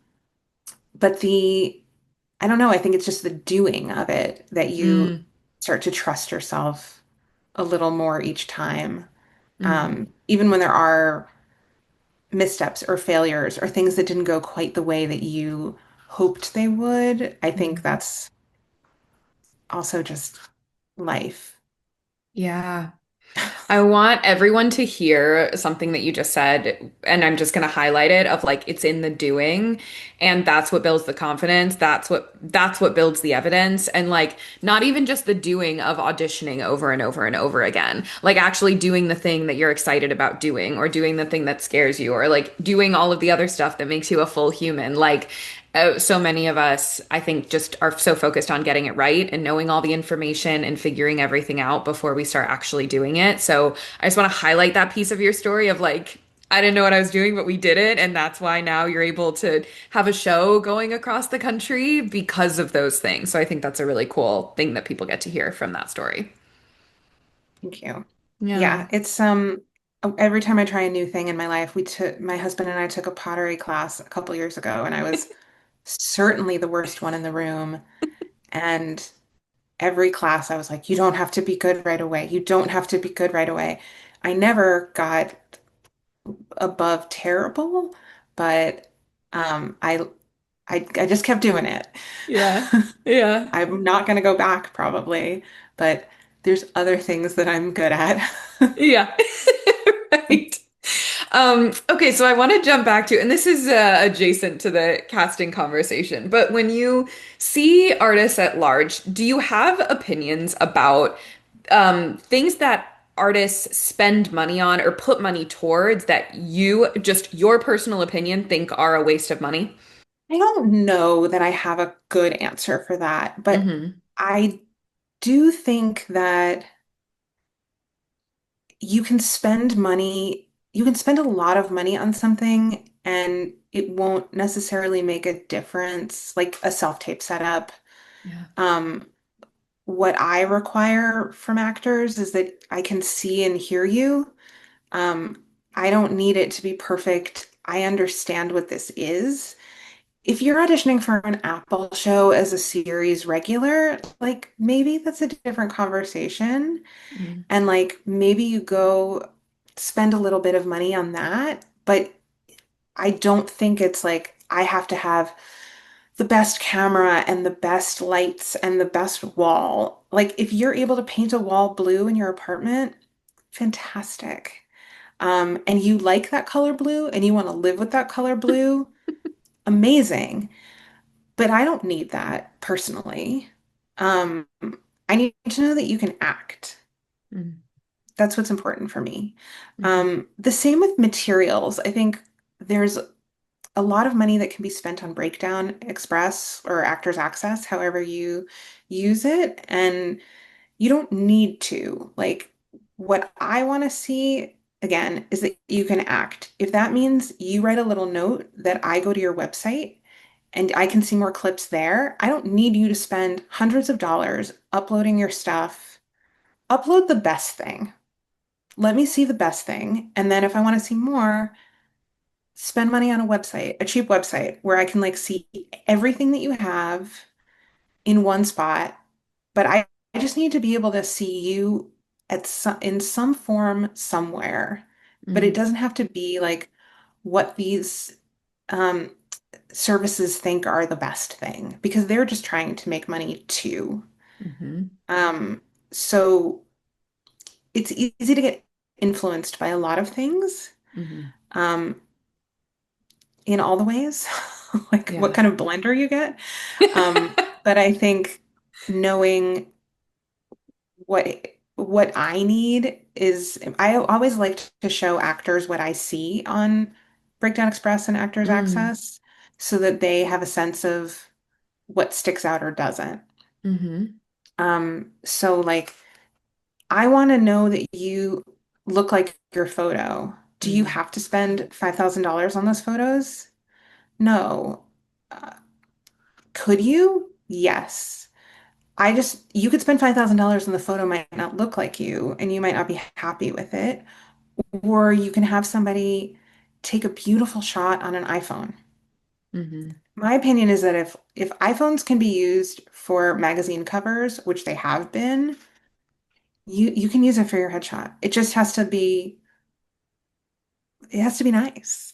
Speaker 2: but I don't know, I think it's just the doing of it that you
Speaker 1: Mm,
Speaker 2: start to trust yourself a little more each time.
Speaker 1: mm,
Speaker 2: Even when there are missteps or failures or things that didn't go quite the way that you hoped they would, I think
Speaker 1: mm.
Speaker 2: that's also just life.
Speaker 1: Yeah. I want everyone to hear something that you just said, and I'm just going to highlight it of like it's in the doing, and that's what builds the confidence. That's what builds the evidence, and like not even just the doing of auditioning over and over and over again, like actually doing the thing that you're excited about doing, or doing the thing that scares you, or like doing all of the other stuff that makes you a full human. Like so many of us, I think, just are so focused on getting it right and knowing all the information and figuring everything out before we start actually doing it. So I just want to highlight that piece of your story of like, I didn't know what I was doing, but we did it. And that's why now you're able to have a show going across the country because of those things. So I think that's a really cool thing that people get to hear from that story.
Speaker 2: Thank you.
Speaker 1: Yeah.
Speaker 2: Yeah, it's every time I try a new thing in my life, my husband and I took a pottery class a couple years ago, and I was certainly the worst one in the room. And every class I was like, you don't have to be good right away. You don't have to be good right away. I never got above terrible, but I just kept doing it.
Speaker 1: Yeah. Yeah.
Speaker 2: I'm not going to go back probably, but there's other things that I'm good at.
Speaker 1: Yeah. Right. Okay, so I want to jump back to, and this is adjacent to the casting conversation, but when you see artists at large, do you have opinions about things that artists spend money on or put money towards that you, just your personal opinion, think are a waste of money?
Speaker 2: I don't know that I have a good answer for that, but
Speaker 1: Hmm.
Speaker 2: I do think that you can spend a lot of money on something and it won't necessarily make a difference, like a self-tape setup.
Speaker 1: Yeah.
Speaker 2: Um, what I require from actors is that I can see and hear you. Um, I don't need it to be perfect. I understand what this is. If you're auditioning for an Apple show as a series regular, like maybe that's a different conversation.
Speaker 1: Mm,
Speaker 2: And like maybe you go spend a little bit of money on that, but I don't think it's like I have to have the best camera and the best lights and the best wall. Like if you're able to paint a wall blue in your apartment, fantastic. And you like that color blue and you want to live with that color blue, amazing. But I don't need that personally. Um, I need to know that you can act.
Speaker 1: mm,
Speaker 2: That's what's important for me.
Speaker 1: mhm,
Speaker 2: The same with materials. I think there's a lot of money that can be spent on Breakdown Express or Actors Access, however you use it, and you don't need to. Like, what I want to see again is that you can act. If that means you write a little note that I go to your website and I can see more clips there, I don't need you to spend hundreds of dollars uploading your stuff. Upload the best thing. Let me see the best thing. And then if I want to see more, spend money on a website, a cheap website where I can like see everything that you have in one spot. But I just need to be able to see you in some form somewhere. But it
Speaker 1: mm,
Speaker 2: doesn't have to be like what these um, services think are the best thing because they're just trying to make money too.
Speaker 1: mhm,
Speaker 2: Um, so it's easy to get influenced by a lot of things.
Speaker 1: mhm.
Speaker 2: Um, in all the ways, like what
Speaker 1: Yeah.
Speaker 2: kind of blender you get. But I think knowing what I need is I always like to show actors what I see on Breakdown Express and Actors
Speaker 1: Mm,
Speaker 2: Access so that they have a sense of what sticks out or doesn't.
Speaker 1: mhm,
Speaker 2: So like I want to know that you look like your photo. Do you
Speaker 1: mhm,
Speaker 2: have to spend $5,000 on those photos? No. Uh, Could you? Yes. You could spend $5,000 and the photo might not look like you and you might not be happy with it. Or you can have somebody take a beautiful shot on an iPhone.
Speaker 1: mhm.
Speaker 2: My opinion is that if iPhones can be used for magazine covers, which they have been, you can use it for your headshot. It has to be nice.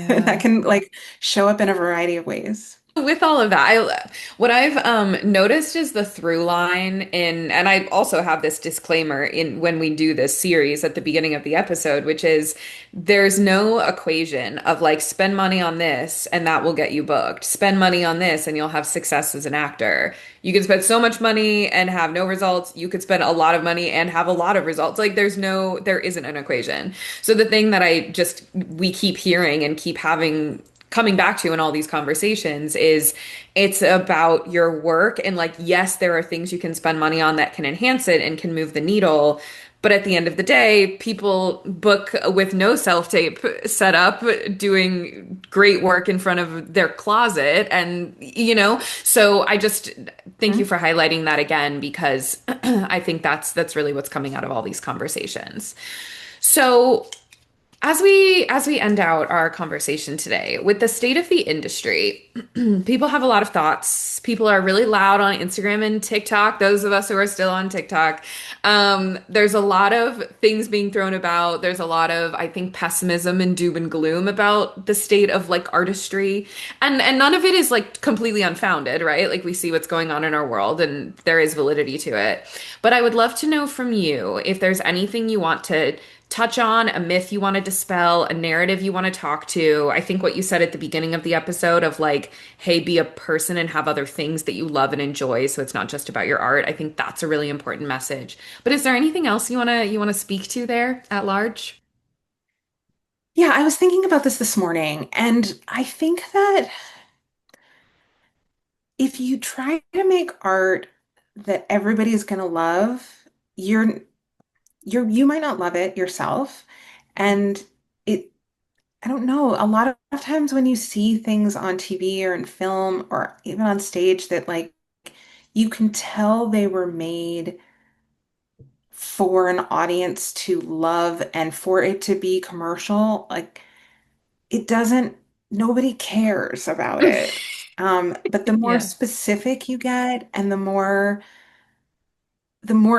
Speaker 2: That
Speaker 1: Yeah.
Speaker 2: can like show up in a variety of ways.
Speaker 1: With all of that, what I've noticed is the through line in, and I also have this disclaimer in when we do this series at the beginning of the episode, which is there's no equation of like spend money on this and that will get you booked. Spend money on this and you'll have success as an actor. You can spend so much money and have no results. You could spend a lot of money and have a lot of results. Like there isn't an equation. So the thing that we keep hearing and keep having coming back to in all these conversations is it's about your work and like yes there are things you can spend money on that can enhance it and can move the needle, but at the end of the day people book with no self-tape set up doing great work in front of their closet and so I just thank you
Speaker 2: Mhm.
Speaker 1: for highlighting that again because I think that's really what's coming out of all these conversations. So as we end out our conversation today, with the state of the industry, people have a lot of thoughts. People are really loud on Instagram and TikTok. Those of us who are still on TikTok, there's a lot of things being thrown about. There's a lot of, I think, pessimism and doom and gloom about the state of like artistry, and none of it is like completely unfounded, right? Like we see what's going on in our world, and there is validity to it. But I would love to know from you if there's anything you want to touch on, a myth you want to dispel, a narrative you want to talk to. I think what you said at the beginning of the episode of like, hey, be a person and have other things that you love and enjoy, so it's not just about your art. I think that's a really important message. But is there anything else you want to speak to there at large?
Speaker 2: Yeah, I was thinking about this morning, and I think that if you try to make art that everybody's going to love, you're you might not love it yourself. And it, I don't know, a lot of times when you see things on TV or in film or even on stage that like you can tell they were made for an audience to love and for it to be commercial, like it doesn't, nobody cares about it. But the more
Speaker 1: Yeah.
Speaker 2: specific you get and the more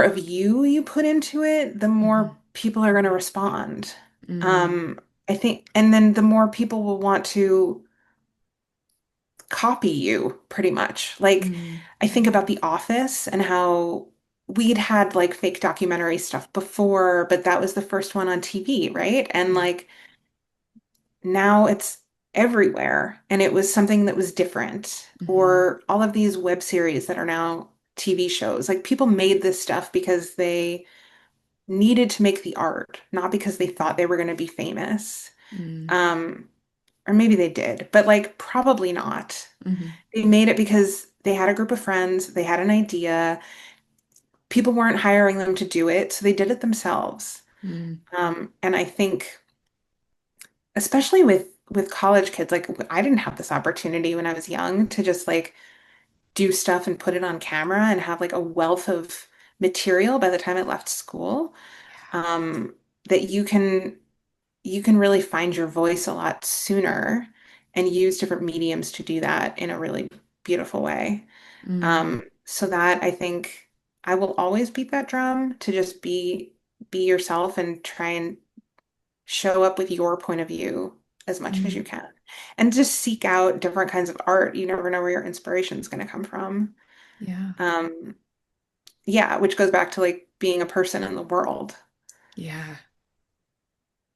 Speaker 2: of you put into it, the more
Speaker 1: Mhm.
Speaker 2: people are going to respond.
Speaker 1: Mm,
Speaker 2: Um, I think, and then the more people will want to copy you, pretty much. Like,
Speaker 1: mm,
Speaker 2: I think about The Office and how we'd had like fake documentary stuff before, but that was the first one on TV, right? And
Speaker 1: yeah.
Speaker 2: like now it's everywhere, and it was something that was different.
Speaker 1: Mhm.
Speaker 2: Or all of these web series that are now TV shows, like people made this stuff because they needed to make the art, not because they thought they were going to be famous.
Speaker 1: Mm,
Speaker 2: Um, or maybe they did, but like probably not.
Speaker 1: mhm.
Speaker 2: They made it because they had a group of friends, they had an idea, people weren't hiring them to do it, so they did it themselves.
Speaker 1: Mm,
Speaker 2: And I think, especially with college kids, like I didn't have this opportunity when I was young to just like do stuff and put it on camera and have like a wealth of material by the time I left school. Um, that you can really find your voice a lot sooner and use different mediums to do that in a really beautiful way.
Speaker 1: mm,
Speaker 2: So that I think I will always beat that drum to just be yourself and try and show up with your point of view as much as you
Speaker 1: mm.
Speaker 2: can. And just seek out different kinds of art. You never know where your inspiration is going to come from.
Speaker 1: Yeah.
Speaker 2: Um, yeah, which goes back to like being a person in the world.
Speaker 1: Yeah.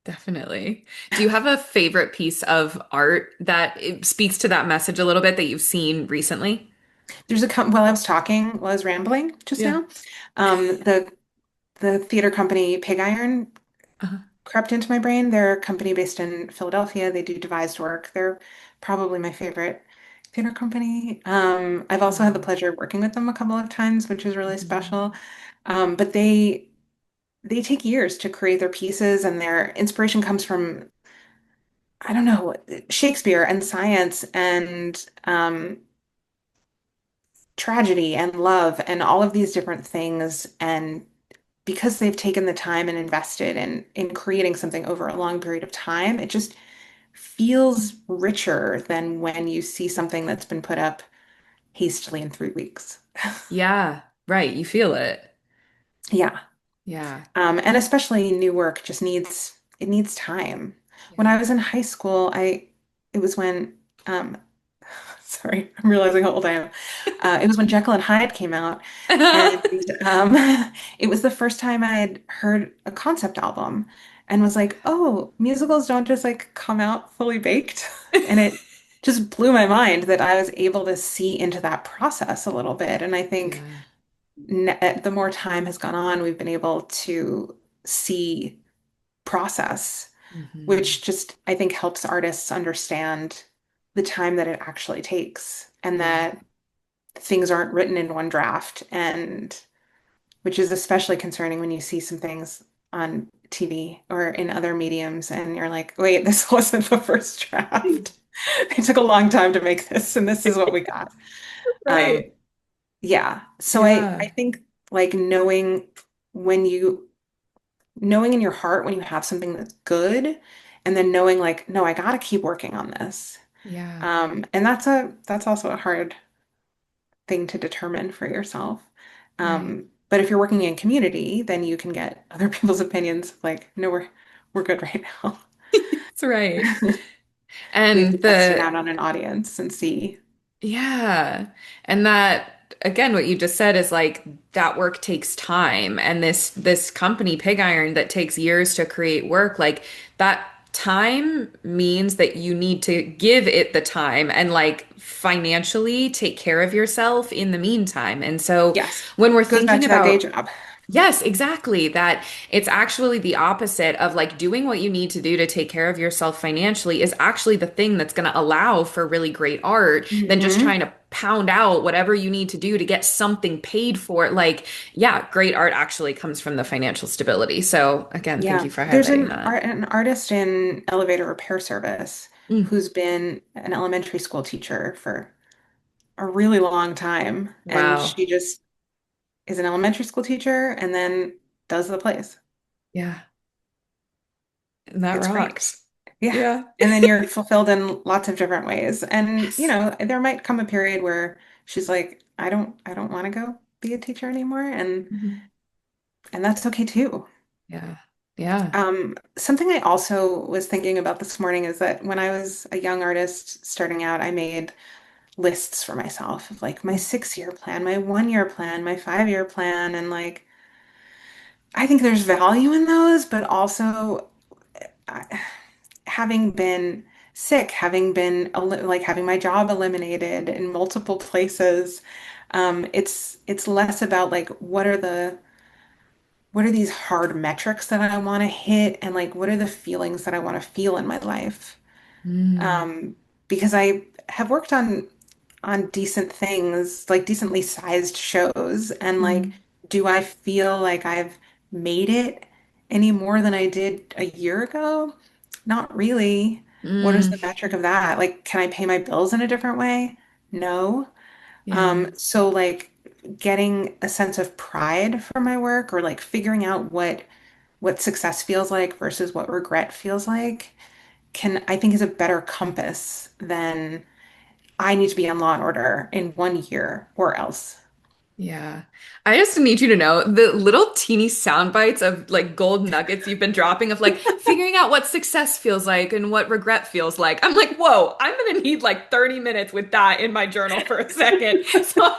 Speaker 1: Definitely. Do you have a favorite piece of art that it speaks to that message a little bit that you've seen recently?
Speaker 2: While I was talking, while I was rambling just
Speaker 1: Yeah.
Speaker 2: now, the theater company Pig Iron
Speaker 1: Uh-huh.
Speaker 2: crept into my brain. They're a company based in Philadelphia. They do devised work. They're probably my favorite theater company. I've also had the
Speaker 1: Wow.
Speaker 2: pleasure of working with them a couple of times, which is really
Speaker 1: Mhm.
Speaker 2: special. But they take years to create their pieces, and their inspiration comes from, I don't know, Shakespeare and science and tragedy and love and all of these different things. And because they've taken the time and invested in creating something over a long period of time, it just feels richer than when you see something that's been put up hastily in 3 weeks.
Speaker 1: Yeah, right. You feel it.
Speaker 2: Yeah.
Speaker 1: Yeah.
Speaker 2: And especially new work just needs it needs time. When
Speaker 1: Yeah.
Speaker 2: I was in high school, it was when um sorry, I'm realizing how old I am. It was when Jekyll and Hyde came out, and um, it was the first time I had heard a concept album, and was like, "Oh, musicals don't just like come out fully baked," and it just blew my mind that I was able to see into that process a little bit. And I think
Speaker 1: Yeah.
Speaker 2: the more time has gone on, we've been able to see process,
Speaker 1: Hmm.
Speaker 2: which just I think helps artists understand the time that it actually takes and
Speaker 1: Yeah.
Speaker 2: that things aren't written in one draft, and which is especially concerning when you see some things on TV or in other mediums and you're like, wait, this wasn't the first draft. It took a long time to make this, and this is what we got. Um,
Speaker 1: Right.
Speaker 2: yeah. So I
Speaker 1: Yeah.
Speaker 2: think like when you knowing in your heart when you have something that's good, and then knowing like, no, I gotta keep working on this.
Speaker 1: Yeah.
Speaker 2: And that's also a hard thing to determine for yourself.
Speaker 1: Right.
Speaker 2: But if you're working in community, then you can get other people's opinions like, no, we're good right now.
Speaker 1: That's right.
Speaker 2: We have to
Speaker 1: And
Speaker 2: test it
Speaker 1: the
Speaker 2: out on an audience and see.
Speaker 1: Yeah. And that again, what you just said is like that work takes time. And this company, Pig Iron, that takes years to create work, like that time means that you need to give it the time and like financially take care of yourself in the meantime. And so
Speaker 2: Yes.
Speaker 1: when we're
Speaker 2: Goes back
Speaker 1: thinking
Speaker 2: to that day
Speaker 1: about
Speaker 2: job.
Speaker 1: Yes, exactly. That it's actually the opposite of like doing what you need to do to take care of yourself financially is actually the thing that's going to allow for really great art than just
Speaker 2: Hmm.
Speaker 1: trying to pound out whatever you need to do to get something paid for it. Like, yeah, great art actually comes from the financial stability. So, again, thank
Speaker 2: Yeah.
Speaker 1: you for
Speaker 2: There's
Speaker 1: highlighting that.
Speaker 2: an artist in elevator repair service
Speaker 1: Mm,
Speaker 2: who's been an elementary school teacher for a really long time. And
Speaker 1: wow.
Speaker 2: she just is an elementary school teacher and then does the plays.
Speaker 1: Yeah. And that
Speaker 2: It's great.
Speaker 1: rocks.
Speaker 2: Yeah.
Speaker 1: Yeah.
Speaker 2: And then you're fulfilled in lots of different ways. And,
Speaker 1: Yes.
Speaker 2: there might come a period where she's like, I don't want to go be a teacher anymore.
Speaker 1: Mhm.
Speaker 2: And that's okay too.
Speaker 1: Yeah. Yeah.
Speaker 2: Something I also was thinking about this morning is that when I was a young artist starting out, I made lists for myself of like my 6 year plan, my 1 year plan, my 5 year plan. And like, I think there's value in those, but also having been sick, having been like having my job eliminated in multiple places, it's less about like what are these hard metrics that I want to hit, and like what are the feelings that I want to feel in my life.
Speaker 1: Mm,
Speaker 2: Um, because I have worked on decent things, like decently sized shows, and like,
Speaker 1: mm,
Speaker 2: do I feel like I've made it any more than I did a year ago? Not really. What is
Speaker 1: mm.
Speaker 2: the metric of that? Like, can I pay my bills in a different way? No.
Speaker 1: Yeah.
Speaker 2: So like getting a sense of pride for my work, or like figuring out what success feels like versus what regret feels like, can I think is a better compass than I need to be on Law and Order in 1 year or else.
Speaker 1: Yeah. I just need you to know the little teeny sound bites of like gold nuggets you've been dropping of like figuring out what success feels like and what regret feels like. I'm like, whoa, I'm gonna need like 30 minutes with that in my journal for a second. So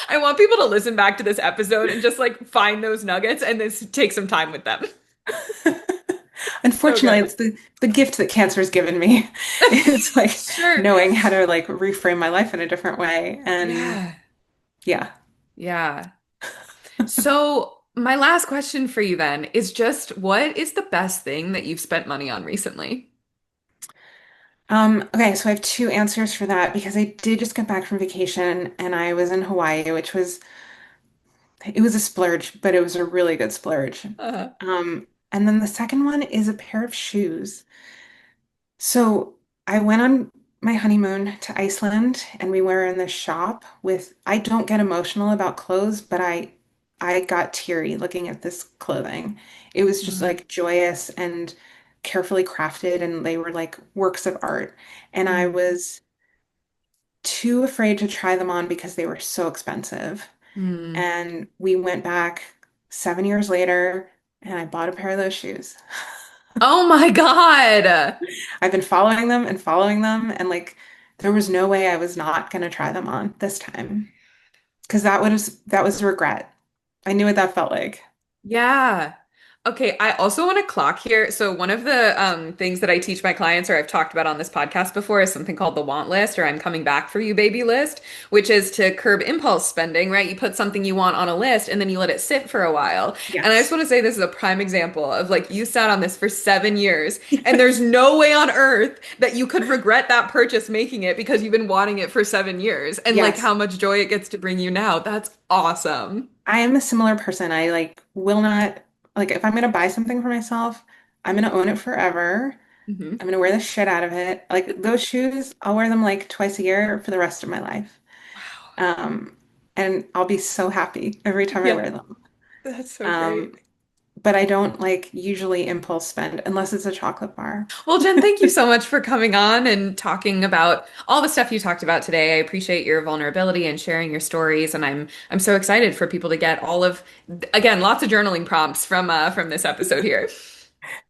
Speaker 1: I want people to listen back to this episode and just like find those nuggets and then take some time with them. So
Speaker 2: Unfortunately,
Speaker 1: good.
Speaker 2: it's the gift that cancer has given me. It's like
Speaker 1: Sure.
Speaker 2: knowing how to like reframe my life in a different way. And
Speaker 1: Yeah.
Speaker 2: yeah.
Speaker 1: Yeah. So my last question for you then is just what is the best thing that you've spent money on recently?
Speaker 2: Okay, so I have two answers for that because I did just get back from vacation and I was in Hawaii, which was it was a splurge, but it was a really good splurge. And then the second one is a pair of shoes. So I went on my honeymoon to Iceland and we were in the shop with, I don't get emotional about clothes, but I got teary looking at this clothing. It was just
Speaker 1: Uh,
Speaker 2: like joyous and carefully crafted and they were like works of art. And I
Speaker 1: Mm.
Speaker 2: was too afraid to try them on because they were so expensive.
Speaker 1: Mm.
Speaker 2: And we went back 7 years later and I bought a pair of those shoes.
Speaker 1: Oh my God.
Speaker 2: I've been following them, and like there was no way I was not gonna try them on this time. Because that was regret. I knew what that felt like.
Speaker 1: Yeah. Okay, I also want to clock here. So one of the things that I teach my clients, or I've talked about on this podcast before, is something called the want list, or I'm coming back for you, baby list, which is to curb impulse spending, right? You put something you want on a list and then you let it sit for a while. And I just
Speaker 2: Yes.
Speaker 1: want to say this is a prime example of like you sat on this for 7 years, and there's no way on earth that you could regret that purchase making it because you've been wanting it for 7 years, and like
Speaker 2: Yes.
Speaker 1: how much joy it gets to bring you now. That's awesome.
Speaker 2: I am a similar person. I like will not like if I'm gonna buy something for myself, I'm gonna own it forever.
Speaker 1: Mhm.
Speaker 2: I'm gonna wear the shit out of it. Like those shoes, I'll wear them like twice a year for the rest of my life.
Speaker 1: Wow.
Speaker 2: Um, and I'll be so happy every time I
Speaker 1: Yeah,
Speaker 2: wear them.
Speaker 1: that's so
Speaker 2: Um,
Speaker 1: great.
Speaker 2: but I don't like usually impulse spend unless it's a chocolate bar.
Speaker 1: Well, Jen, thank you so much for coming on and talking about all the stuff you talked about today. I appreciate your vulnerability and sharing your stories, and I'm so excited for people to get all of, again, lots of journaling prompts from this episode here.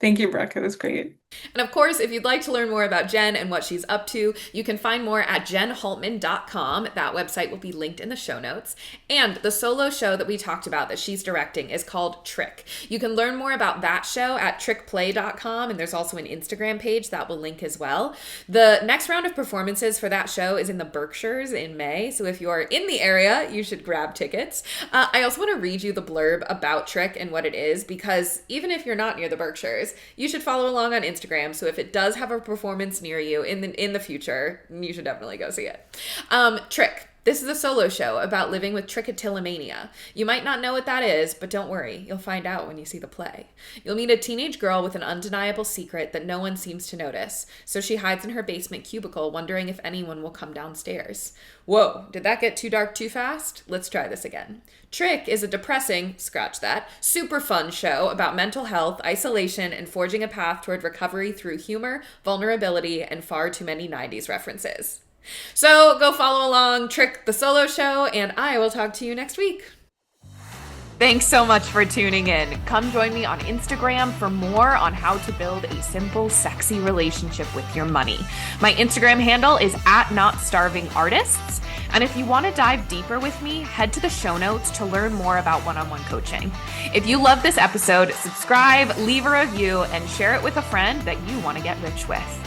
Speaker 2: Thank you, Brooke. It was great.
Speaker 1: And of course, if you'd like to learn more about Jen and what she's up to, you can find more at jennhaltman.com. That website will be linked in the show notes. And the solo show that we talked about that she's directing is called Trich. You can learn more about that show at trichplay.com, and there's also an Instagram page that will link as well. The next round of performances for that show is in the Berkshires in May, so if you're in the area, you should grab tickets. I also want to read you the blurb about Trich and what it is, because even if you're not near the Berkshires, you should follow along on Instagram. So if it does have a performance near you in the future, you should definitely go see it. Trich. This is a solo show about living with trichotillomania. You might not know what that is, but don't worry, you'll find out when you see the play. You'll meet a teenage girl with an undeniable secret that no one seems to notice, so she hides in her basement cubicle wondering if anyone will come downstairs. Whoa, did that get too dark too fast? Let's try this again. Trich is a depressing, scratch that, super fun show about mental health, isolation, and forging a path toward recovery through humor, vulnerability, and far too many 90s references. So go follow along, Trich the solo show, and I will talk to you next week. Thanks so much for tuning in. Come join me on Instagram for more on how to build a simple, sexy relationship with your money. My Instagram handle is @NotStarvingArtists. And if you want to dive deeper with me, head to the show notes to learn more about one-on-one coaching. If you love this episode, subscribe, leave a review, and share it with a friend that you want to get rich with.